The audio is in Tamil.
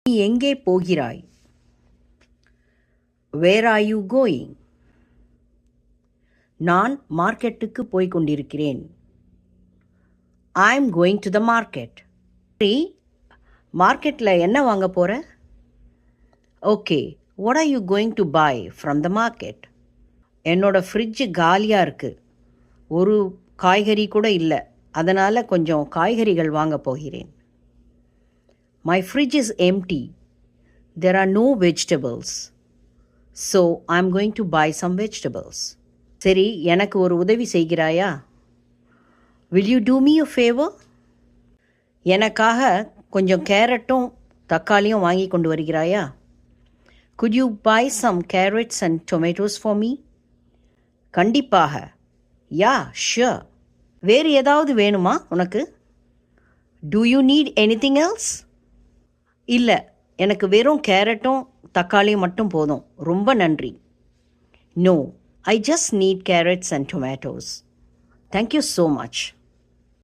நீ எங்கே போகிறாய்? Where are you going? நான் மார்க்கெட்டுக்கு போய்க் கொண்டிருக்கிறேன். I am going to the market. சரி, மார்க்கெட்டில் என்ன வாங்க போகிற? Okay, what are you going to buy from the market? என்னோட ஃப்ரிட்ஜு காலியாக இருக்குது, ஒரு காய்கறி கூட இல்லை, அதனால் கொஞ்சம் காய்கறிகள் வாங்க போகிறேன். My fridge is empty. There are no vegetables. So I am going to buy some vegetables. சரி, எனக்கு ஒரு உதவி செய்கிறாயா? Will you do me a favor? எனக்காக கொஞ்சம் கேரட்டும் தக்காளியும் வாங்கி கொண்டு வருகிறாயா? Could you buy some carrots and tomatoes for me? கண்டிப்பாக. Yeah, sure. வேறு ஏதாவது வேணுமா உனக்கு? Do you need anything else? இல்லை, எனக்கு வெறும் கேரட்டும் தக்காளியும் மட்டும் போதும், ரொம்ப நன்றி. No, I just need carrots and tomatoes. Thank you so much.